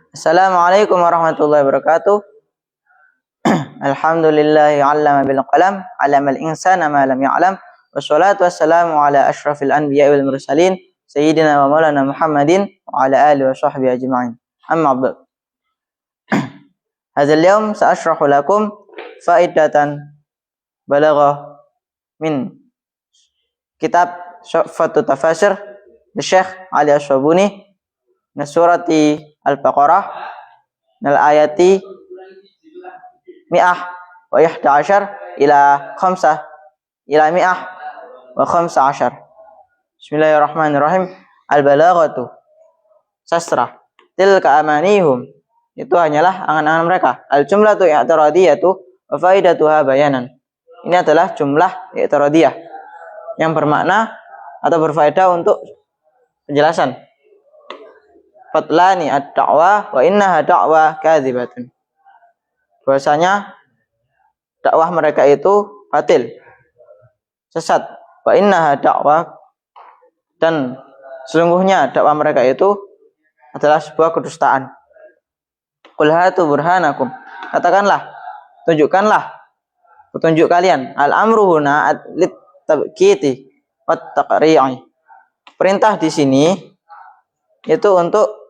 Assalamualaikum warahmatullahi wabarakatuh. Alhamdulillahi 'allama bil qalam, 'allamal insana ma lam ya'lam. Wassalatu wassalamu ala asyrafil anbiya'i wal mursalin, sayyidina wa maulana Muhammadin wa ala alihi wa sahbihi ajma'in. Amma ba'd. Hadzal yawm sa'ashrahu lakum faidatan balaghah min kitab Syafatu Tafasir Syekh Ali Asy-Syabuni min surati Al-Baqarah min ayati mi'ah wa ihda asyar ila khamsah ila mi'ah wa khamsa asyar. Bismillahirrahmanirrahim. Al-balaghatu sastra tilka amanihum, itu hanyalah angan-angan mereka. Al-jumlatu i'tiradiyatu wa faidatuha bayanan, ini adalah jumlah i'tiradiyah yang bermakna atau berfaedah untuk penjelasan. Fatlani ad-da'wah wa innaha da'wah kadzibatun, bahwasanya dakwah mereka itu batil, sesat. Wa innaha da'wah, dan sesungguhnya dakwah mereka itu adalah sebuah kedustaan. Qul hatu burhanakum, katakanlah, tunjukkanlah petunjuk kalian. Al-amru huna lit tabkiti wat taqri'i, perintah di sini itu untuk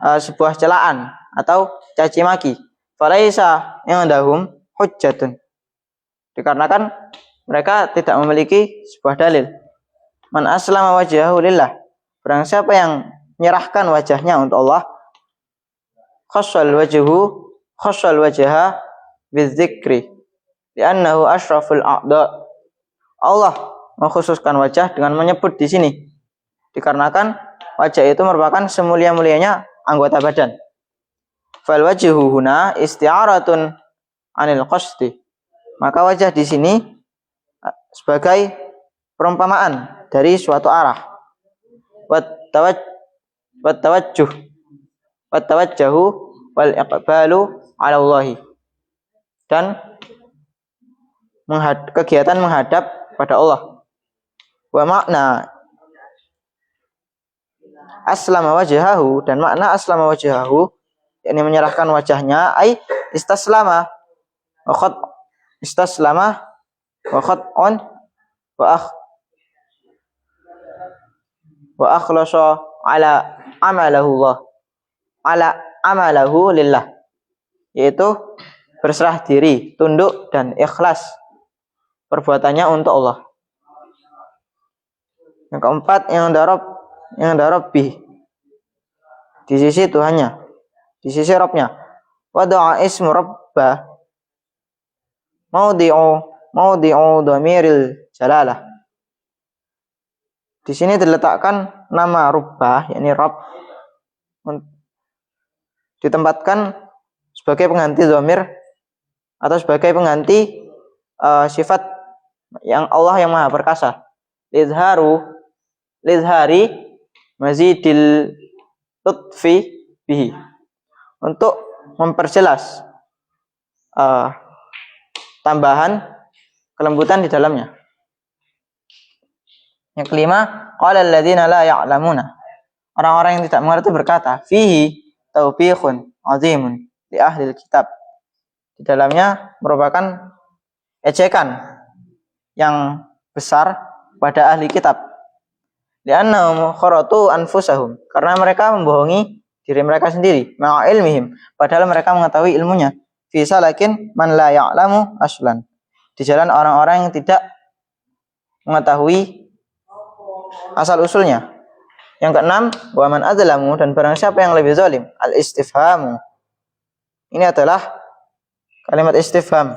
sebuah celaan atau caci maki. Falaisa indahum hujjatun, dikarenakan mereka tidak memiliki sebuah dalil. Man aslama wajhahu lillah, barang siapa yang menyerahkan wajahnya untuk Allah, khassal wajha bidzikri li'annahu asyraful a'dha, Allah mengkhususkan wajah dengan menyebut di sini dikarenakan wajah itu merupakan semulia-mulianya anggota badan. Fal wajhu huna isti'aratun anil qasdi, maka wajah di sini sebagai perumpamaan dari suatu arah. Wat tawajjuhu wal iqbalu 'ala Allah, dan kegiatan menghadap pada Allah. Wa makna aslama wajhahu, dan makna aslama wajhahu yakni menyerahkan wajahnya, ai istaslama wa khat istaslama wa khat'un wa akhlasa ala amalahu lillah, yaitu berserah diri, tunduk dan ikhlas perbuatannya untuk Allah. Yang keempat, yang darabbi, di sisi Tuhannya, di sisi Rabbnya. Wada'a ismu rabbah maudi'u dhamiril jalalah, di sini diletakkan nama Rabbah, yakni Rabb, ditempatkan sebagai pengganti dhamir atau sebagai pengganti sifat yang Allah yang Maha Perkasa. Lidhari mazidil lutfi bihi, untuk memperjelas tambahan kelembutan di dalamnya. Yang kelima, qala alladziina la ya'lamuna, orang-orang yang tidak mengerti berkata, fihi taubikhun azimun li ahli kitab, di dalamnya merupakan ejekan yang besar pada ahli kitab. Li'annahum kharatu anfusahum, karena mereka membohongi diri mereka sendiri, ma'a ilmihim, padahal mereka mengetahui ilmunya. Fi salakin man la ya'lamu aslan, di jalan orang-orang yang tidak mengetahui asal usulnya. Yang keenam, wa man adzlamu, dan barang siapa yang lebih zalim. Al-istifhamu, ini adalah kalimat istifham,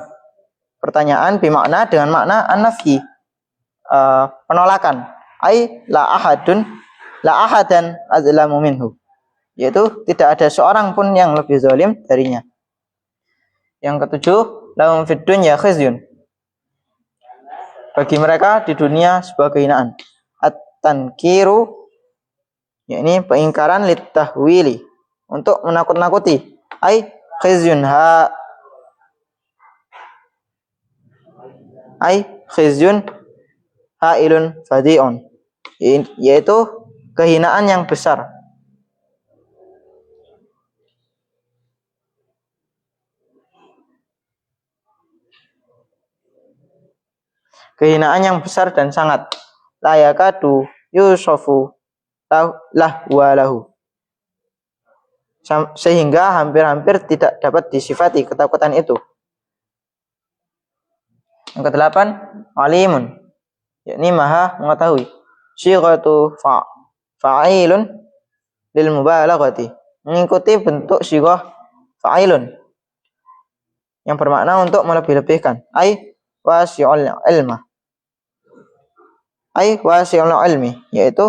pertanyaan bimakna, dengan makna an-nafyi, penolakan. Ai la ahadan adzlamu minhu, yaitu tidak ada seorang pun yang lebih zalim darinya. Yang ketujuh, lahum fid dunya khizyun, bagi mereka di dunia sebuah kehinaan. At-tankiru, yakni pengingkaran, litahwili, untuk menakut-nakuti. Ai khizyun hailun fadi'un, yaitu kehinaan yang besar. kehinaan yang besar dan sangat. La yakadu yusofu lah walahu. Sehingga hampir-hampir tidak dapat disifati ketakutan itu. Yang kedelapan, alimun, yakni maha mengetahui. Syighatu fa'ilun lil mubalaghati, mengikuti bentuk syighah fa'ilun yang bermakna untuk melebih-lebihkan. Wasi'ul ilma, wasi'ul ilmi, yaitu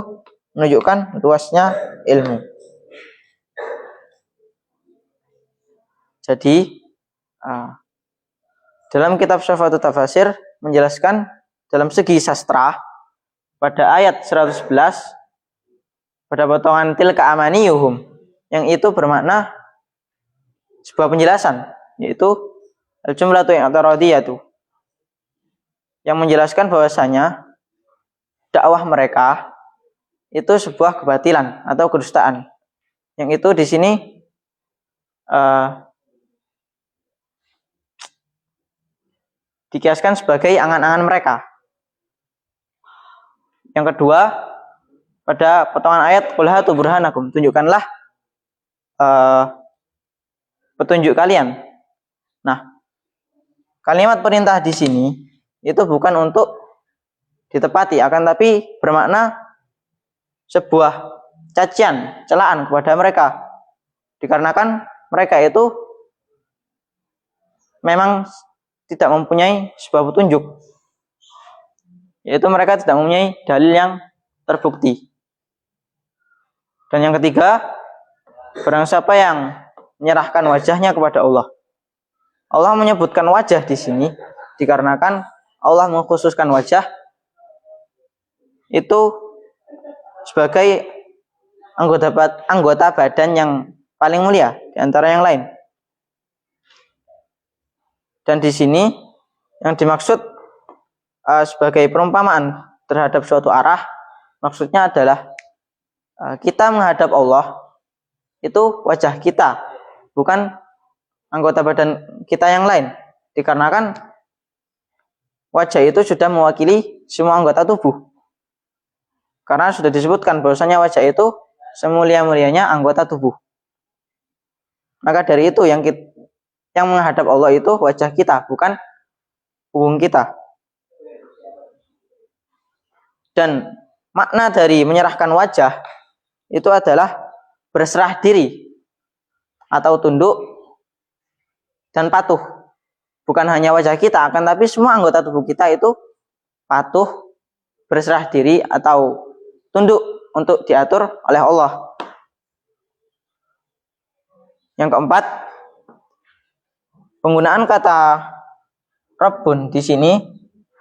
menunjukkan luasnya ilmu. Jadi dalam kitab Syafaatut Tafasir menjelaskan dalam segi sastra pada ayat 111 pada potongan tilka amaniyuhum, yang itu bermakna sebuah penjelasan, yaitu al-jumlatu i'tiradiyatu, yang menjelaskan bahwasanya dakwah mereka itu sebuah kebatilan atau kedustaan, yang itu di sini dikiaskan sebagai angan-angan mereka. Yang kedua, pada potongan ayat qul hatu burhanakum, tunjukkanlah petunjuk kalian. Nah, kalimat perintah di sini itu bukan untuk ditepati, akan tapi bermakna sebuah cacian, celaan kepada mereka, dikarenakan mereka itu memang tidak mempunyai sebuah petunjuk, yaitu mereka tidak mempunyai dalil yang terbukti. Dan yang ketiga, barang siapa yang menyerahkan wajahnya kepada Allah. Allah menyebutkan wajah di sini dikarenakan Allah mengkhususkan wajah itu sebagai anggota badan yang paling mulia di antara yang lain. Dan di sini yang dimaksud sebagai perumpamaan terhadap suatu arah, maksudnya adalah kita menghadap Allah itu wajah kita, bukan anggota badan kita yang lain, dikarenakan wajah itu sudah mewakili semua anggota tubuh, karena sudah disebutkan bahwasanya wajah itu semulia-mulianya anggota tubuh. Maka dari itu yang menghadap Allah itu wajah kita, bukan punggung kita. Dan makna dari menyerahkan wajah itu adalah berserah diri atau tunduk dan patuh. Bukan hanya wajah kita, akan tapi semua anggota tubuh kita itu patuh, berserah diri atau tunduk untuk diatur oleh Allah. Yang keempat, penggunaan kata Rabbun di sini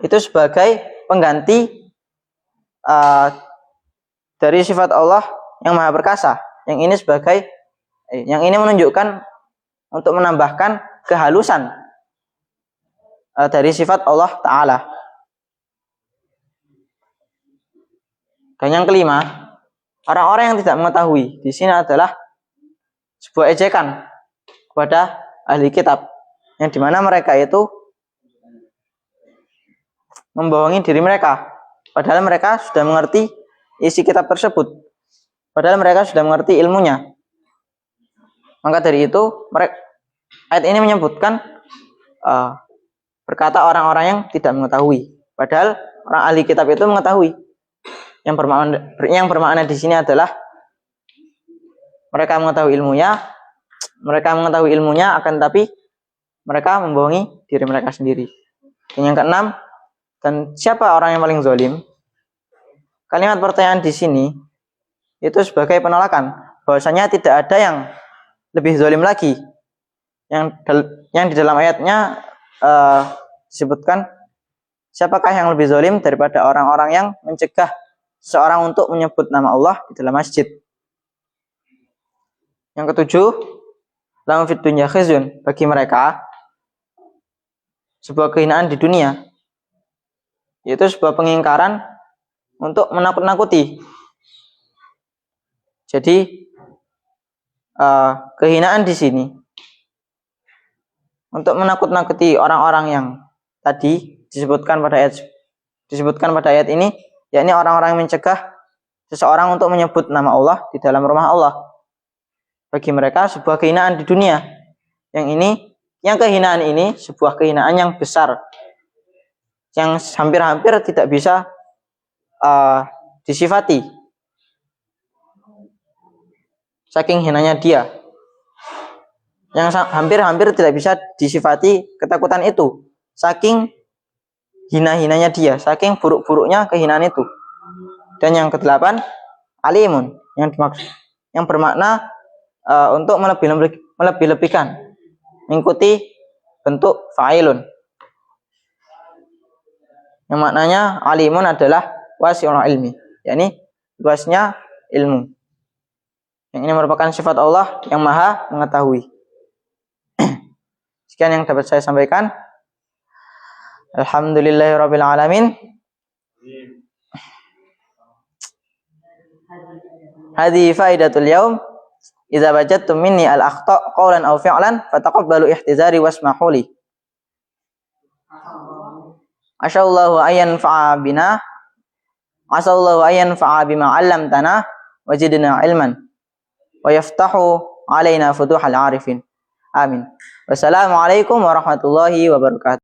itu sebagai pengganti dari sifat Allah yang maha perkasa. Yang ini menunjukkan untuk menambahkan kehalusan dari sifat Allah Ta'ala. Dan yang kelima, orang-orang yang tidak mengetahui di sini adalah sebuah ejekan kepada ahli kitab, yang dimana mereka itu membohongi diri mereka, padahal mereka sudah mengerti isi kitab tersebut, padahal mereka sudah mengerti ilmunya. Maka dari itu ayat ini menyebutkan berkata orang-orang yang tidak mengetahui, padahal orang ahli kitab itu mengetahui. Yang bermakna di sini adalah mereka mengetahui ilmunya, akan tapi mereka membohongi diri mereka sendiri. Dan yang keenam, dan siapa orang yang paling zalim? Kalimat pertanyaan di sini itu sebagai penolakan bahwasanya tidak ada yang lebih zalim lagi. Yang di dalam ayatnya disebutkan siapakah yang lebih zalim daripada orang-orang yang mencegah seorang untuk menyebut nama Allah di dalam masjid. Yang ketujuh, lahum fid dunya khizyun, bagi mereka sebuah kehinaan di dunia, yaitu sebuah pengingkaran untuk menakut-nakuti. Jadi kehinaan di sini untuk menakut-nakuti orang-orang yang tadi disebutkan pada ayat disebutkan pada ayat ini, yakni orang-orang yang mencegah seseorang untuk menyebut nama Allah di dalam rumah Allah. Bagi mereka sebuah kehinaan di dunia. Yang kehinaan ini sebuah kehinaan yang besar, yang hampir-hampir tidak bisa disifati. Saking hinanya dia, yang hampir-hampir tidak bisa disifati ketakutan itu. Saking hina-hinanya dia, saking buruk-buruknya kehinaan itu. Dan yang kedelapan, alimun, yang bermakna untuk melebih-lebihkan, mengikuti bentuk fa'ilun. Yang maknanya alimun adalah wasi'ul ilmi, yakni luasnya ilmu. Yang ini merupakan sifat Allah yang maha mengetahui. Sekian yang dapat saya sampaikan. Alhamdulillahirabbil alamin. Hadhi faidatul yaum. Idza wajadtum minni al-akhta' qawlan aw fi'lan fataqabbalu ihtizari wasmahu li. Asyallahu ayyan fa'a bina. Asallahu ayyan fa'a bima 'allamtana wajidna ilman wa yaftahu 'alaina futuhal 'arifin. Amin. Wassalamualaikum warahmatullahi wabarakatuh.